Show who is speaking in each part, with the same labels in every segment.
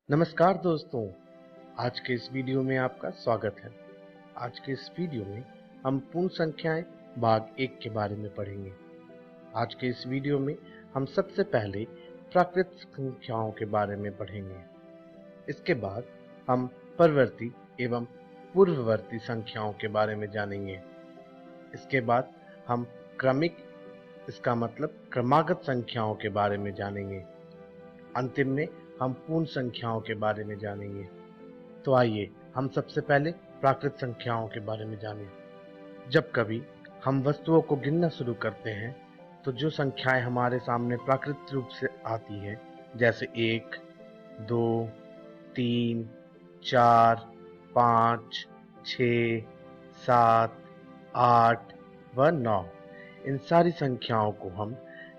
Speaker 1: नमस्कार दोस्तों, आज के इस वीडियो में आपका स्वागत है। आज के इस वीडियो में हम पूर्ण संख्याएं भाग 1 के बारे में पढ़ेंगे। आज के इस वीडियो में हम सबसे पहले प्राकृत संख्याओं के बारे में पढ़ेंगे। इसके बाद हम परवर्ती एवं पूर्ववर्ती संख्याओं के बारे में जानेंगे। इसके बाद हम क्रमिक, इसका मतलब क्रमागत संख्याओं के बारे में जानेंगे। अंतिम में हम पूर्ण संख्याओं के बारे में जानेंगे। तो आइए हम सबसे पहले प्राकृत संख्याओं के बारे में जानें। जब कभी हम वस्तुओं को गिनना शुरू करते हैं तो जो संख्याएं हमारे सामने प्राकृत रूप से आती हैं, जैसे 1, 2, 3, 4, 5, 6, 7, 8 व 9, इन सारी संख्याओं को हम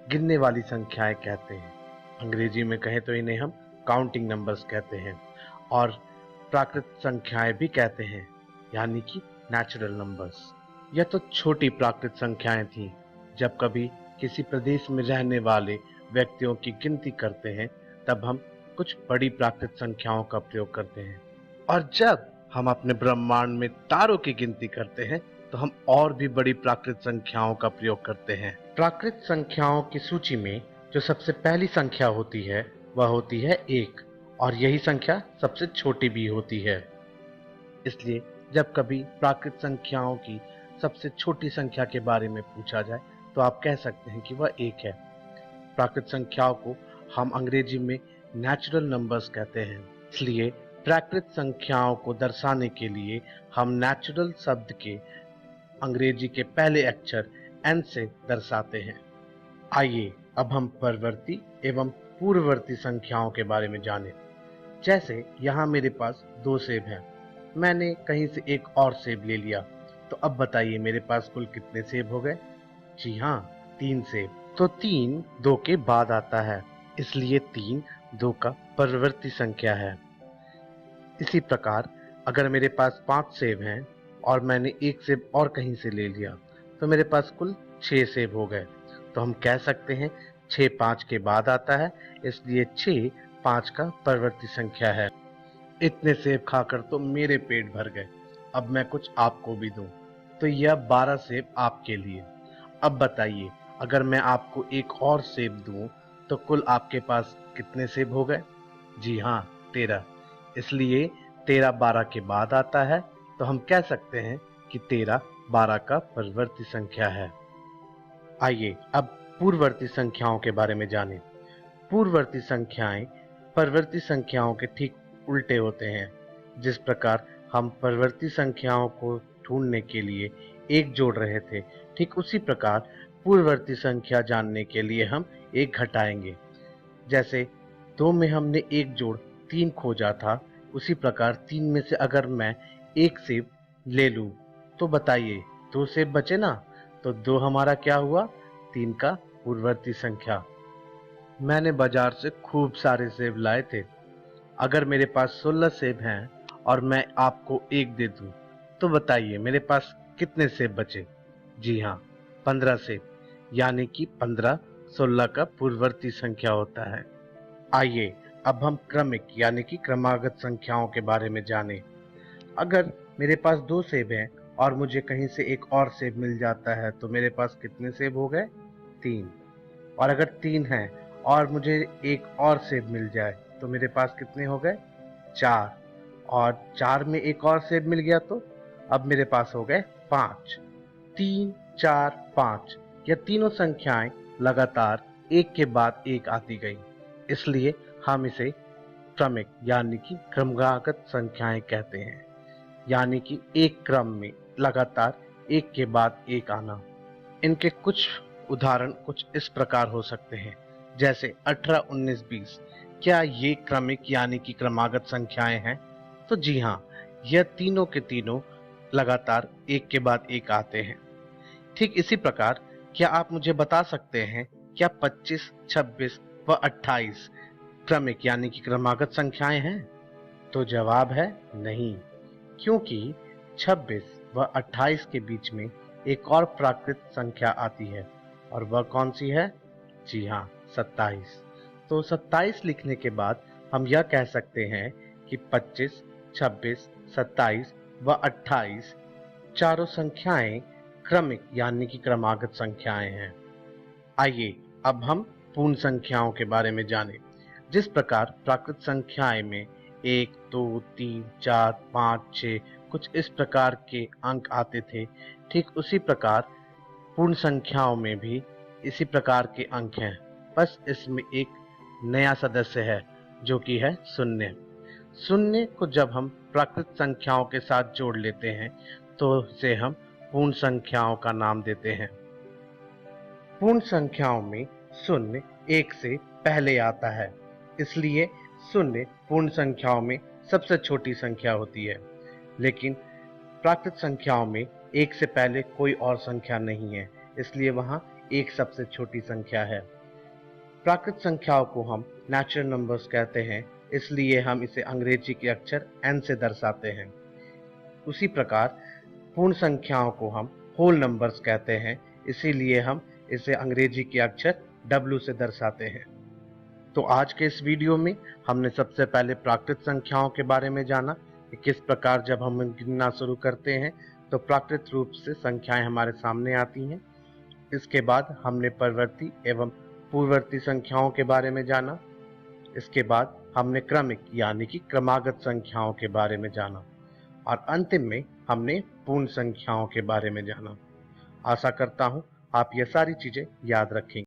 Speaker 1: गिनने वाली संख्याएं कहते हैं। अंग्रेजी में कहें तो इन्हें हम काउंटिंग नंबर्स कहते हैं और प्राकृत संख्याएं भी कहते हैं, यानी कि नेचुरल नंबर्स। यह तो छोटी प्राकृत संख्याएं थीं। जब कभी किसी प्रदेश में रहने वाले व्यक्तियों की गिनती करते हैं तब हम कुछ बड़ी प्राकृत संख्याओं का प्रयोग करते हैं, और जब हम अपने ब्रह्मांड में तारों की गिनती करते हैं तो हम और भी बड़ी प्राकृत संख्याओं का प्रयोग करते हैं। प्राकृत संख्याओं की सूची में जो सबसे पहली संख्या होती है वह होती है 1, और यही संख्या सबसे छोटी भी होती है। इसलिए जब कभी प्राकृत संख्याओं की सबसे छोटी संख्या के बारे में पूछा जाए तो आप कह सकते हैं कि वह 1 है। प्राकृत संख्याओं को हम अंग्रेजी में नेचुरल नंबर्स कहते हैं। इसलिए प्राकृत संख्याओं को दर्शाने के लिए हम नेचुरल शब्द के अंग्रेजी के पहले अक्षर n से दर्शाते हैं। आइए अब हम परवर्ती एवं पूर्ववर्ती संख्याओं के बारे में जानें। जैसे यहाँ मेरे पास 2 सेब हैं, मैंने कहीं से एक और सेब ले लिया, तो अब बताइए मेरे पास कुल कितने सेब हो गए? जी हाँ, 3 सेब। तो 3 2 के बाद आता है, इसलिए 3 2 का परवर्ती संख्या है। इसी प्रकार अगर मेरे पास 5 सेब हैं और मैंने एक सेब और कहीं से ले लिया तो मेरे पास कुल 6 सेब हो गए। तो हम कह सकते हैं 6 5 के बाद आता है, इसलिए 6 5 का परवर्ती संख्या है। इतने सेब खाकर तो मेरे पेट भर गए, अब मैं कुछ आपको भी दूं। तो यह 12 सेब आपके लिए। अब बताइए अगर मैं आपको एक और सेब दूं तो कुल आपके पास कितने सेब हो गए? जी हाँ, 13। इसलिए 13 12 के बाद आता है, तो हम कह सकते हैं कि 13 12 का परवर्ती संख्या है। आइए अब पूर्ववर्ती संख्याओं के बारे में जानें। पूर्ववर्ती संख्याएं परवर्ती संख्याओं के ठीक उल्टे होते हैं। जिस प्रकार हम परवर्ती संख्याओं को ढूंढने के लिए 1 जोड़ रहे थे, ठीक उसी प्रकार पूर्ववर्ती संख्या जानने के लिए हम 1 घटाएंगे। जैसे 2 में हमने 1 जोड़ 3 खोजा था, उसी प्रकार 3 में से अगर मैं 1 सेब ले लूं तो बताइए 2 सेब बचे ना? तो 2 हमारा क्या हुआ? 3 का पूर्ववर्ती संख्या। मैंने बाजार से खूब सारे सेब लाए थे। अगर मेरे पास 16 सेब हैं और मैं आपको 1 दे दूं तो बताइए मेरे पास कितने सेब बचे? जी हाँ, 15 सेब, यानी कि 15 16 का पूर्ववर्ती संख्या होता है। आइए अब हम क्रमिक यानी कि क्रमागत संख्याओं के बारे में जानें। अगर मेरे पास 2 सेब हैं और मुझे कहीं से एक और सेब मिल जाता है तो मेरे पास कितने सेब हो गए? 3। और अगर 3 हैं और मुझे एक और सेब मिल जाए तो मेरे पास कितने हो गए? 4। और 4 में एक और सेब मिल गया तो अब मेरे पास हो गए 5। 3 4 5, यह तीनों संख्याएं लगातार एक के बाद एक आती गई, इसलिए हम इसे क्रमिक यानी कि क्रमागत संख्याएं कहते हैं। यानी कि एक क्रम में लगातार एक के बाद एक आना। इनके कुछ उदाहरण कुछ इस प्रकार हो सकते हैं, जैसे 18 19 20। क्या ये क्रमिक यानी कि क्रमागत संख्याएं हैं? तो जी हाँ, यह तीनों के तीनों लगातार एक के बाद एक आते हैं। ठीक इसी प्रकार क्या आप मुझे बता सकते हैं क्या 25 26 व 28 क्रमिक यानी कि क्रमागत संख्याएं हैं? तो जवाब है नहीं, क्योंकि 26 व 28 के बीच में एक और प्राकृत संख्या आती है, और वह कौन सी है? जी हाँ, 27। तो 27 लिखने के बाद हम यह कह सकते हैं कि 25, 26, 27 व 28 चारों संख्याएं क्रमिक यानी कि क्रमागत संख्याएं हैं। आइए अब हम पूर्ण संख्याओं के बारे में जानें। जिस प्रकार प्राकृत संख्याएं में 1, 2, 3, 4, 5, 6 कुछ इस प्रकार के अंक आते थे, ठीक उसी प्रकार पूर्ण संख्याओं में भी इसी प्रकार के अंक हैं। बस इसमें एक नया सदस्य है जो कि है शून्य। शून्य को जब हम प्राकृत संख्याओं के साथ जोड़ लेते हैं तो इसे हम पूर्ण संख्याओं का नाम देते हैं। पूर्ण संख्याओं में शून्य एक से पहले आता है, इसलिए शून्य पूर्ण संख्याओं में सबसे छोटी संख्या होती है। लेकिन प्राकृत संख्याओं में एक से पहले कोई और संख्या नहीं है, इसलिए वहां एक सबसे छोटी संख्या है। प्राकृत संख्याओं को हम नेचुरल नंबर्स कहते हैं, इसलिए हम इसे अंग्रेजी के अक्षर n से दर्शाते हैं। उसी प्रकार पूर्ण संख्याओं को हम होल नंबर्स कहते हैं, इसीलिए हम इसे अंग्रेजी के अक्षर W से दर्शाते हैं। तो आज के इस वीडियो में हमने सबसे पहले प्राकृत संख्याओं के बारे में जाना कि किस प्रकार जब हम गिनना शुरू करते हैं तो प्राकृत रूप से संख्याएं हमारे सामने आती हैं। इसके बाद हमने परवर्ती एवं पूर्ववर्ती संख्याओं के बारे में जाना। इसके बाद हमने क्रमिक यानी कि क्रमागत संख्याओं के बारे में जाना और अंतिम में हमने पूर्ण संख्याओं के बारे में जाना। आशा करता हूं आप ये सारी चीजें याद रखेंगे।